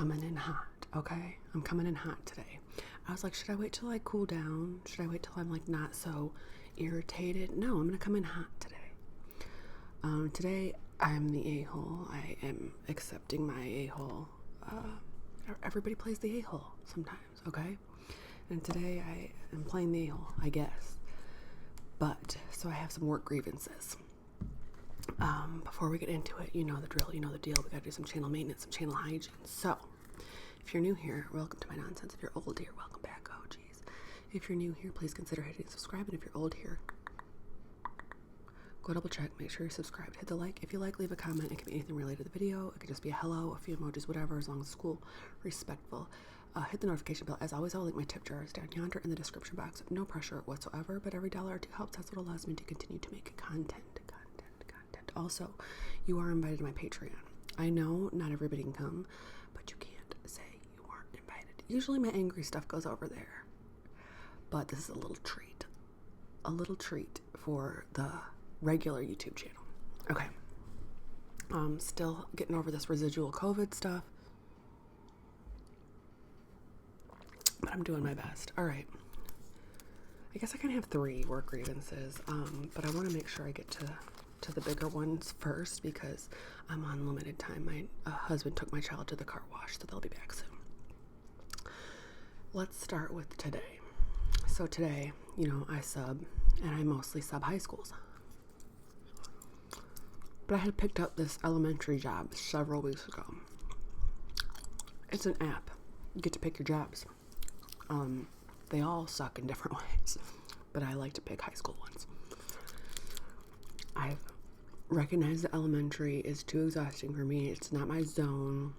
coming in hot, okay? I'm coming in hot today. I was like, should I wait till I cool down? Should I wait till I'm like not so irritated? No, I'm gonna come in hot today. Today I'm the a-hole. I am accepting my a-hole. Everybody plays the a-hole sometimes, okay? And today I am playing the a-hole, I guess. But, so I have some work grievances. Before we get into it, you know the drill, you know the deal. We gotta do some channel maintenance, some channel hygiene. So, if you're new here, welcome to my nonsense. If you're old here, welcome back. Oh, geez. If you're new here, please consider hitting subscribe. And if you're old here, go double check, make sure you're subscribed. Hit the like. If you like, leave a comment. It can be anything related to the video. It could just be a hello, a few emojis, whatever, as long as it's cool, respectful. Hit the notification bell. As always, I'll link my tip jars down yonder in the description box. No pressure whatsoever, but every $1 or $2 helps. That's what allows me to continue to make content. Also, you are invited to my Patreon. I know not everybody can come, but you can't say you aren't invited. Usually my angry stuff goes over there, but this is a little treat for the regular YouTube channel. Okay. Still getting over this residual COVID stuff, but I'm doing my best. All right. I guess I kind of have 3 work grievances, but I want to make sure I get to the bigger ones first because I'm on limited time. My husband took my child to the car wash, so they'll be back soon. Let's start with today. So today, you know, I sub, and I mostly sub high schools. But I had picked up this elementary job several weeks ago. It's an app. You get to pick your jobs. They all suck in different ways, but I like to pick high school ones. I've recognized that elementary is too exhausting for me. It's not my zone.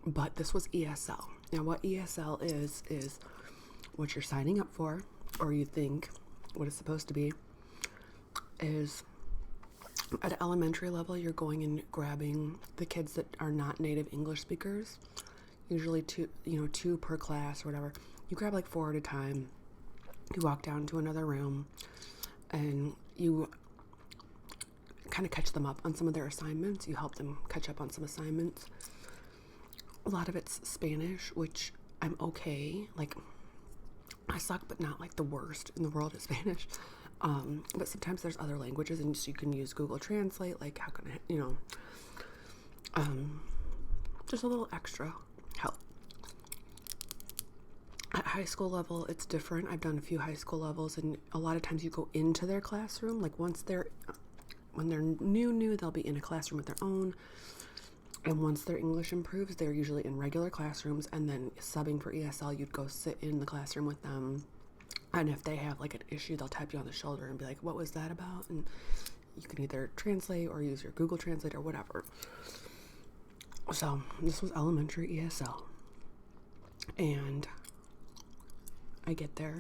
But this was ESL. Now, what ESL is what you're signing up for, or you think what it's supposed to be, is at elementary level, you're going and grabbing the kids that are not native English speakers, usually 2 per class or whatever. You grab like 4 at a time. You walk down to another room and you kind of catch them up on some of their assignments. You help them catch up on some assignments. A lot of it's Spanish, which I'm okay. Like, I suck, but not like the worst in the world at Spanish. But sometimes there's other languages, and so you can use Google Translate. Like, how can I, just a little extra help. At high school level, it's different. I've done a few high school levels, and a lot of times you go into their classroom. Like, when they're new, they'll be in a classroom with their own. And once their English improves, they're usually in regular classrooms, and then subbing for ESL, you'd go sit in the classroom with them. And if they have like an issue, they'll tap you on the shoulder and be like, what was that about? And you can either translate or use your Google Translate or whatever. So this was elementary ESL. And I get there,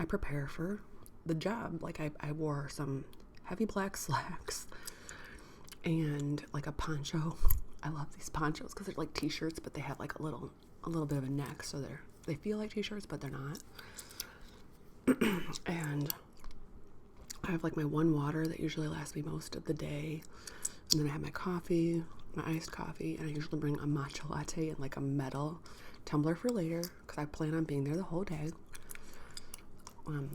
I prepare for the job. Like, I wore some heavy black slacks and like a poncho. I love these ponchos because they're like t-shirts, but they have like a little bit of a neck, so they feel like t-shirts, but they're not. And I have like my 1 water that usually lasts me most of the day, and then I have my coffee, my iced coffee, and I usually bring a matcha latte in like a metal tumbler for later because I plan on being there the whole day,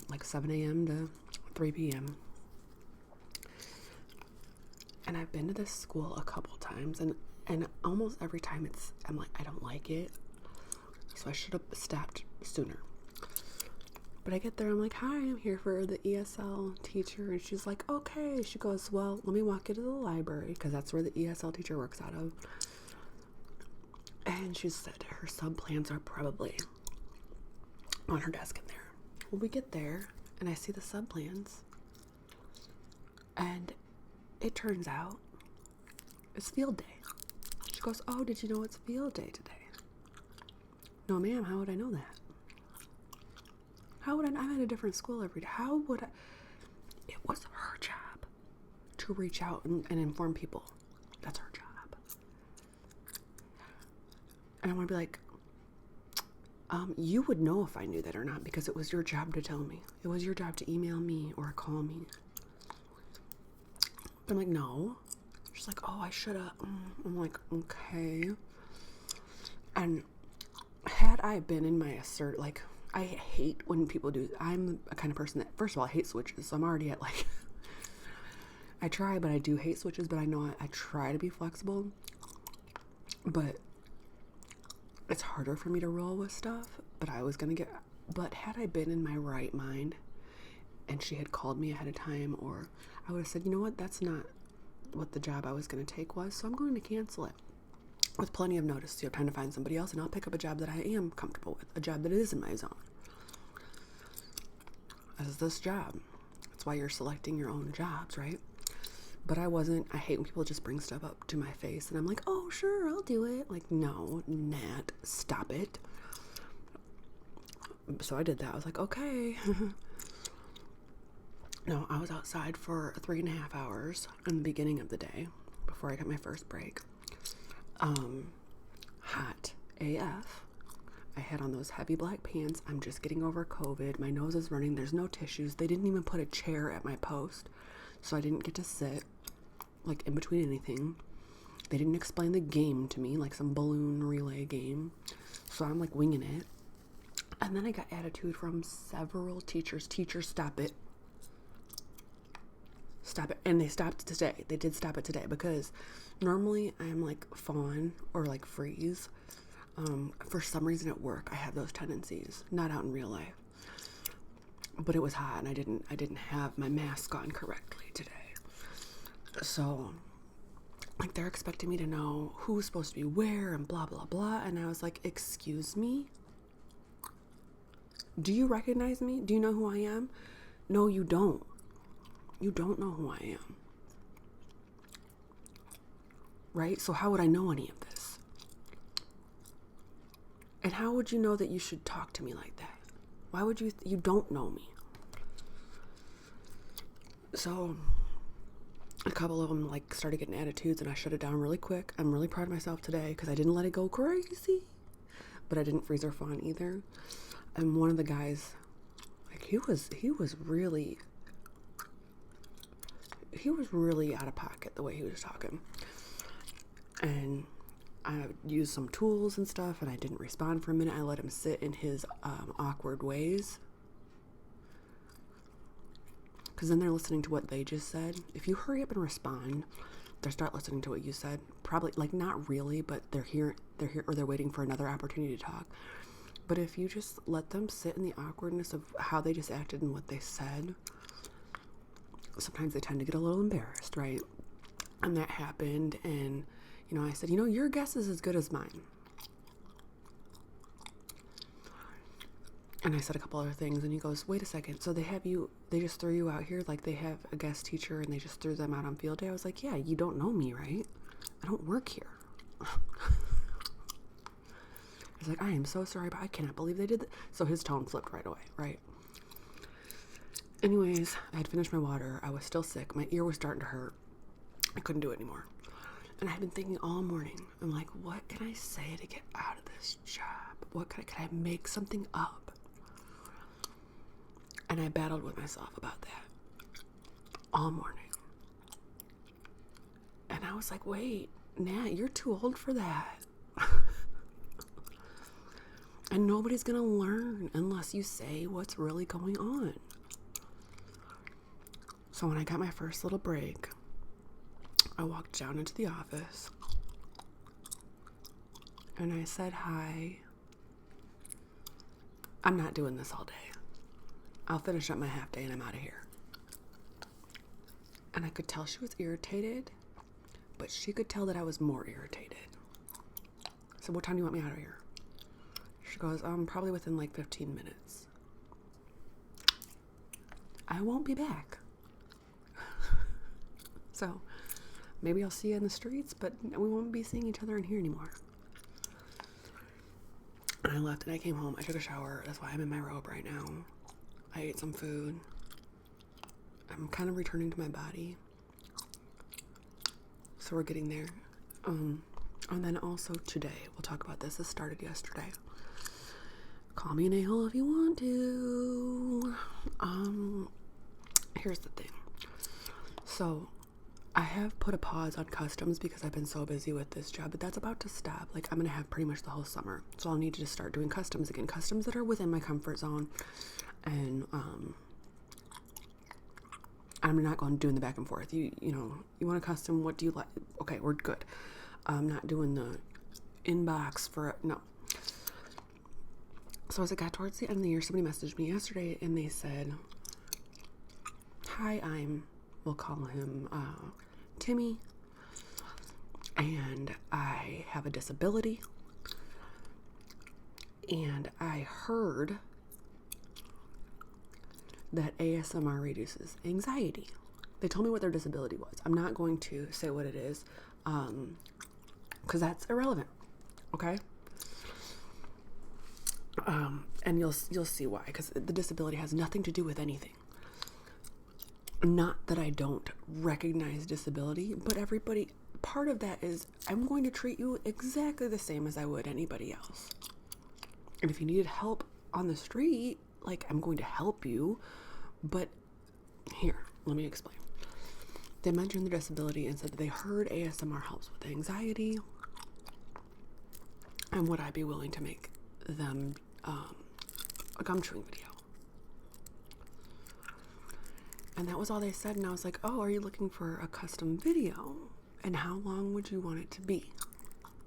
like 7 a.m. to 3 p.m. And I've been to this school a couple times, and almost every time I'm like, I don't like it, so I should have stopped sooner. But I get there, I'm like, hi, I'm here for the ESL teacher, and she's like, okay. She goes, well, let me walk you to the library, because that's where the ESL teacher works out of. And she said her sub plans are probably on her desk in there. Well, we get there, and I see the sub plans, and it turns out it's field day. She goes, oh, did you know it's field day today? No, ma'am, how would I know that? How would I? I'm at a different school every day. How would I? It was her job to reach out and inform people. That's her job. And I want to be like, you would know if I knew that or not, because it was your job to tell me. It was your job to email me or call me. But I'm like, no. She's like, oh, I should have. I'm like, okay. And had I been in my like, I hate when people do, I'm a kind of person that, first of all, I hate switches. So I'm already at like, I try, but I do hate switches, but I know I try to be flexible. But it's harder for me to roll with stuff. But but had I been in my right mind and she had called me ahead of time, or I would have said, you know what, that's not what the job I was going to take was, so I'm going to cancel it with plenty of notice. So you have time to find somebody else, and I'll pick up a job that I am comfortable with, a job that is in my zone. As this job. That's why you're selecting your own jobs, right? But I wasn't. I hate when people just bring stuff up to my face and I'm like, oh, sure, I'll do it. Like, no, Nat, stop it. So I did that. I was like, okay. No, I was outside for 3.5 hours in the beginning of the day before I got my first break. Hot AF. I had on those heavy black pants. I'm just getting over COVID. My nose is running. There's no tissues. They didn't even put a chair at my post, so I didn't get to sit like in between anything. They didn't explain the game to me, like some balloon relay game. So I'm like winging it. And then I got attitude from several teachers. Teachers, stop it. Stop it. And they stopped today. They did stop it today because normally I'm like fawn or like freeze. For some reason at work, I have those tendencies, not out in real life. But it was hot and I didn't have my mask on correctly today. So like they're expecting me to know who's supposed to be where and blah, blah, blah. And I was like, excuse me? Do you recognize me? Do you know who I am? No, you don't. You don't know who I am. Right? So how would I know any of this? And how would you know that you should talk to me like that? Why would you don't know me? So a couple of them like started getting attitudes and I shut it down really quick. I'm really proud of myself today because I didn't let it go crazy, but I didn't freeze or fawn either. And one of the guys, like he was really out of pocket the way he was talking. And I used some tools and stuff and I didn't respond for a minute. I let him sit in his awkward ways. Because then they're listening to what they just said. If you hurry up and respond, they'll start listening to what you said. Probably, like, not really, but they're here, or they're waiting for another opportunity to talk. But if you just let them sit in the awkwardness of how they just acted and what they said, sometimes they tend to get a little embarrassed, right? And that happened, and, you know, I said, you know, your guess is as good as mine. And I said a couple other things, and he goes, wait a second, so they just threw you out here, like they have a guest teacher, and they just threw them out on field day? I was like, yeah, you don't know me, right? I don't work here. He's like, I am so sorry, but I cannot believe they did that. So his tone flipped right away, right? Anyways, I had finished my water. I was still sick. My ear was starting to hurt. I couldn't do it anymore. And I had been thinking all morning, I'm like, what can I say to get out of this job? What can I make something up? And I battled with myself about that all morning. And I was like, wait, Nat, you're too old for that. And nobody's going to learn unless you say what's really going on. So when I got my first little break, I walked down into the office and I said, hi. I'm not doing this all day. I'll finish up my half day and I'm out of here. And I could tell she was irritated, but she could tell that I was more irritated. So what time do you want me out of here? She goes, probably within like 15 minutes. I won't be back. So maybe I'll see you in the streets, but we won't be seeing each other in here anymore. And I left and I came home. I took a shower. That's why I'm in my robe right now. I ate some food. I'm kind of returning to my body. So we're getting there. And then also today, we'll talk about this. This started yesterday. Call me an a-hole if you want to. Here's the thing. So I have put a pause on customs because I've been so busy with this job, but that's about to stop. Like, I'm going to have pretty much the whole summer. So I'll need to just start doing customs again. Customs that are within my comfort zone. And I'm not going to do the back and forth. You want a custom? What do you like? Okay, we're good. I'm not doing the inbox for, no. So as it got towards the end of the year, somebody messaged me yesterday and they said, hi, we'll call him Timmy, and I have a disability, and I heard that ASMR reduces anxiety. They told me what their disability was. I'm not going to say what it is, because that's irrelevant, okay? And you'll see why, because the disability has nothing to do with anything. Not that I don't recognize disability, but everybody, part of that is I'm going to treat you exactly the same as I would anybody else. And if you needed help on the street, like, I'm going to help you. But here, let me explain. They mentioned the disability and said that they heard ASMR helps with anxiety. And would I be willing to make them a gum chewing video? And that was all they said. And I was like, oh, are you looking for a custom video? And how long would you want it to be?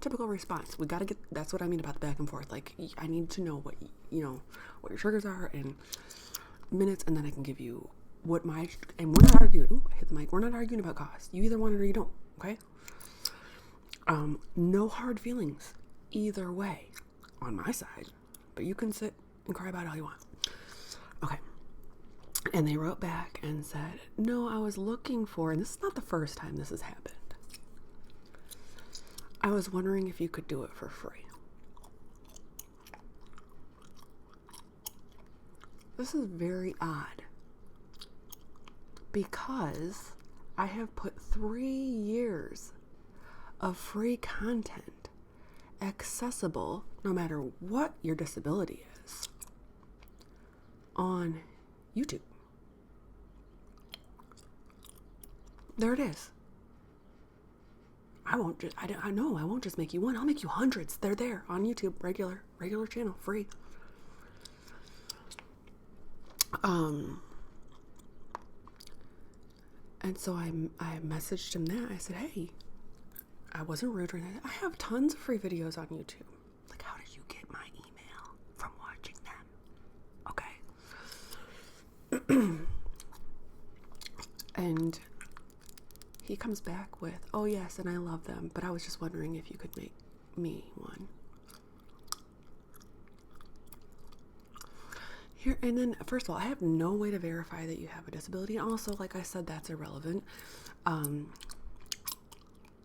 Typical response. We got to get, that's what I mean about the back and forth. Like, I need to know what, what your triggers are and minutes. And then I can give you what and we're not arguing. Ooh, I hit the mic. We're not arguing about cost. You either want it or you don't. Okay. No hard feelings either way on my side, but you can sit and cry about it all you want. Okay. And they wrote back and said, no, I was looking for, and this is not the first time this has happened. I was wondering if you could do it for free. This is very odd because I have put 3 years of free content accessible, no matter what your disability is, on YouTube. There it is. I won't just make you one. I'll make you hundreds. They're there on YouTube, regular channel, free. And so I messaged him that. I said, hey, I wasn't rude or anything. I have tons of free videos on YouTube. Like, how did you get my email from watching them? Okay. And he comes back with, oh yes, and I love them, but I was just wondering if you could make me one. Here, and then first of all, I have no way to verify that you have a disability. And also, like I said, that's irrelevant. And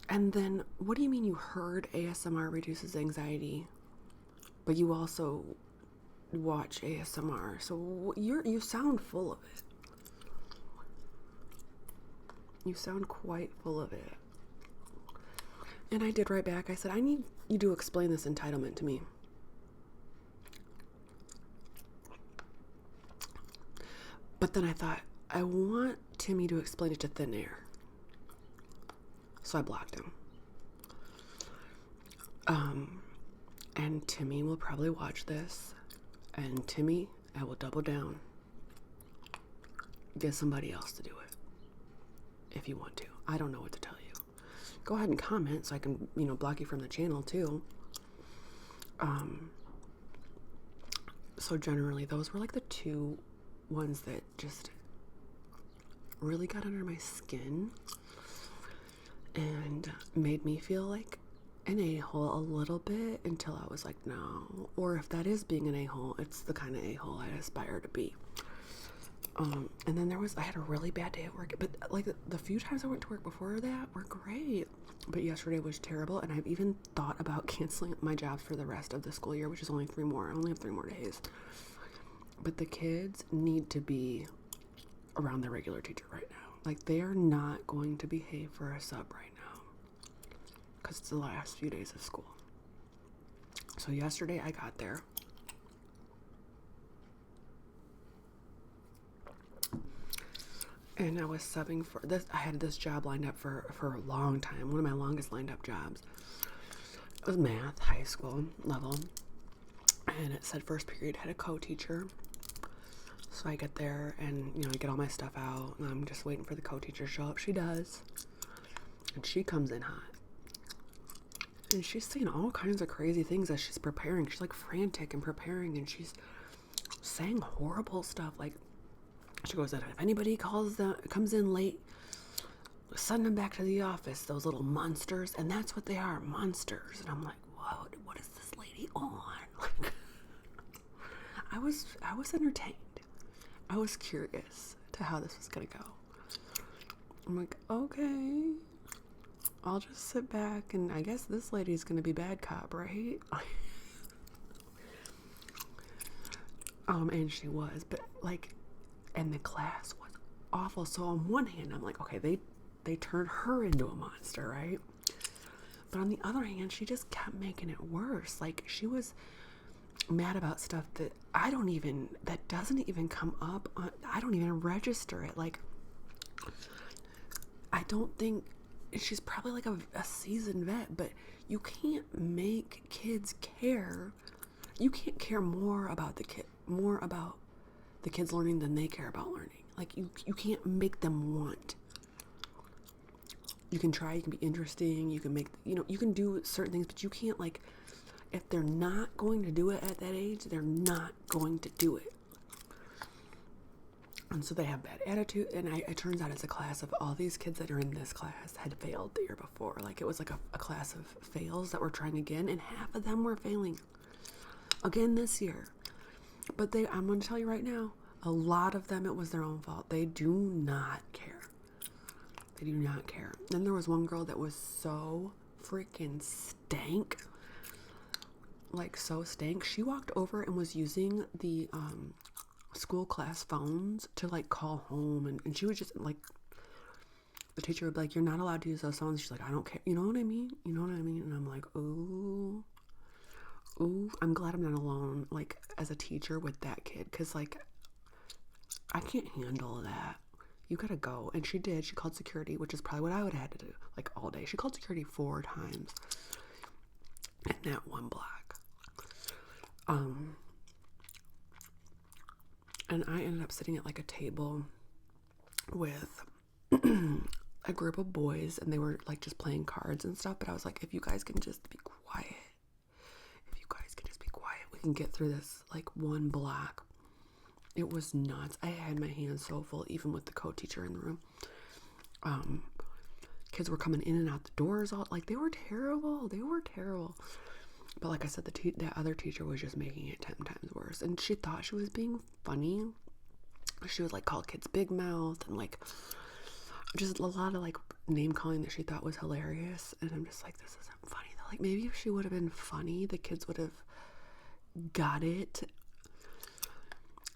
then what do you mean you heard ASMR reduces anxiety, but you also watch ASMR? So you sound full of it. You sound quite full of it. And I did write back. I said, I need you to explain this entitlement to me. But then I thought, I want Timmy to explain it to thin air. So I blocked him. And Timmy will probably watch this. And Timmy, I will double down. Get somebody else to do it. If you want to. I don't know what to tell you. Go ahead and comment so I can, block you from the channel too. So generally those were like the two ones that just really got under my skin and made me feel like an a-hole a little bit until I was like, no. Or if that is being an a-hole, it's the kind of a-hole I aspire to be. And then I had a really bad day at work, but like the few times I went to work before that were great, but yesterday was terrible. And I've even thought about canceling my jobs for the rest of the school year, which is only 3 more. I only have 3 more days, but the kids need to be around their regular teacher right now. Like, they are not going to behave for a sub right now because it's the last few days of school. So yesterday I got there. And I was subbing for this. I had this job lined up for a long time. One of my longest lined up jobs. It was math, high school level. And it said first period had a co-teacher. So I get there and, I get all my stuff out. And I'm just waiting for the co-teacher to show up. She does. And she comes in hot. And she's saying all kinds of crazy things as she's preparing. She's like frantic and preparing. And she's saying horrible stuff. Like, she goes, if anybody comes in late, send them back to the office, those little monsters. And that's what they are, monsters. And I'm like, what is this lady on? Like, I was entertained. I was curious to how this was going to go. I'm like, okay, I'll just sit back and I guess this lady's going to be bad cop, right? And she was, but like, and the class was awful. So on one hand, I'm like, okay, they turned her into a monster, right? But on the other hand, she just kept making it worse. Like, she was mad about stuff that doesn't even come up. I don't even register it. Like, I don't think, she's probably like a seasoned vet, but you can't make kids care. You can't care more about the kids learning than they care about learning. Like, you can't make them want. You can try, you can be interesting, you can make, you can do certain things, but you can't, like, if they're not going to do it at that age, they're not going to do it. And so they have bad attitude, and it turns out it's a class of all these kids that are in this class had failed the year before. Like, it was like a class of fails that were trying again, and half of them were failing again this year. But I'm going to tell you right now, a lot of them, it was their own fault. They do not care. They do not care. Then there was one girl that was so freaking stank. Like, so stank. She walked over and was using the school class phones to, like, call home. And she was just, like, the teacher would be like, you're not allowed to use those phones. She's like, I don't care. You know what I mean? You know what I mean? And I'm like, ooh, I'm glad I'm not alone, like, as a teacher with that kid. Because, like, I can't handle that. You gotta go. And she did. She called security, which is probably what I would have had to do, like, all day. She called security 4 times in that one block. And I ended up sitting at, like, a table with a group of boys, and they were, like, just playing cards and stuff. But I was like, if you guys can just be quiet, we can get through this, like, one block. It was nuts. I had my hands so full, even with the co-teacher in the room. Kids were coming in and out the doors, all, like, they were terrible. But like I said, the other teacher was just making it 10 times worse. And she thought she was being funny. She would, like, call kids big mouth and, like, just a lot of, like, name calling that she thought was hilarious. And I'm just like, this isn't funny. Like, maybe if she would have been funny, the kids would have got it.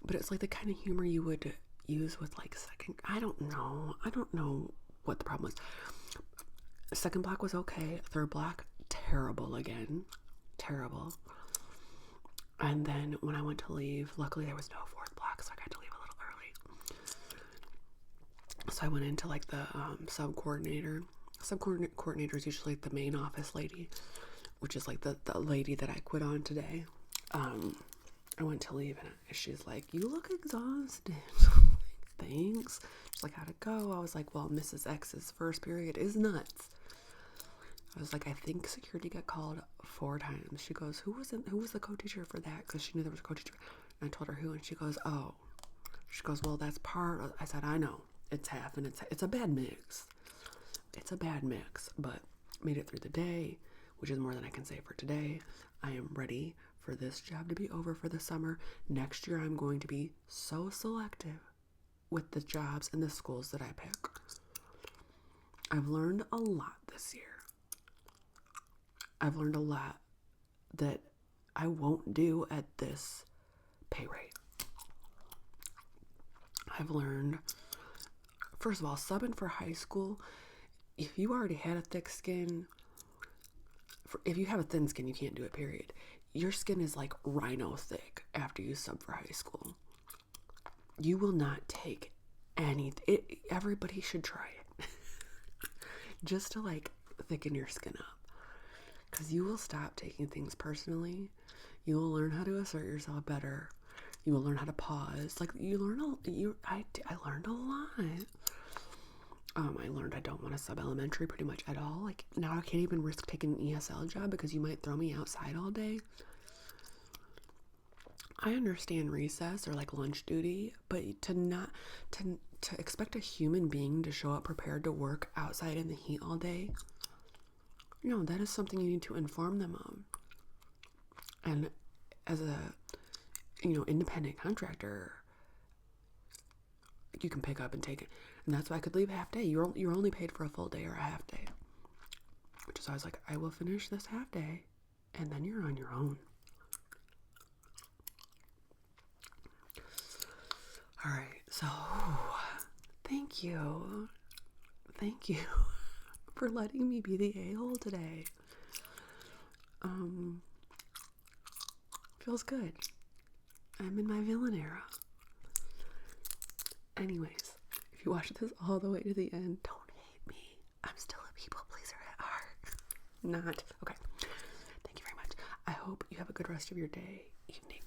But it's like the kind of humor you would use with, like, I don't know what the problem was. Second block was okay. Third block, terrible again. Terrible. And then when I went to leave, luckily there was no fourth block, so I got to leave a little early. So I went into, like, the sub-coordinator. Sub-coordinator is usually, like, the main office lady, which is, like, the lady that I quit on today. I went to leave, and she's like, you look exhausted. Thanks. She's like, how'd it go? I was like, well, Mrs. X's first period is nuts. I was like, I think security got called 4 times. She goes, who was the co-teacher for that? Because she knew there was a co-teacher. And I told her who, and she goes, oh. She goes, well, that's part of, I said, I know. It's half, and it's a bad mix. It's a bad mix, but made it through the day, which is more than I can say for today. I am ready for this job to be over for the summer. Next year, I'm going to be so selective with the jobs and the schools that I pick. I've learned a lot this year. I've learned a lot that I won't do at this pay rate. I've learned, first of all, subbing for high school, if you already had a thick skin, if you have a thin skin, you can't do it, period. Your skin is like rhino thick after you sub for high school. You will not take Everybody should try it. Just to like thicken your skin up. Because you will stop taking things personally. You will learn how to assert yourself better. You will learn how to pause. Like I learned a lot. I learned I don't want to sub-elementary pretty much at all. Like now I can't even risk taking an ESL job because you might throw me outside all day. I understand recess or like lunch duty, but to expect a human being to show up prepared to work outside in the heat all day, no, that is something you need to inform them of. And as a, independent contractor, you can pick up and take it. And that's why I could leave a half day. You're only paid for a full day or a half day. Which is why I was like, I will finish this half day and then you're on your own. All right, so thank you for letting me be the a-hole today. Feels good. I'm in my villain era. Anyways, if you watch this all the way to the end, don't hate me. I'm still a people pleaser at heart. Not. Okay. Thank you very much. I hope you have a good rest of your day, evening,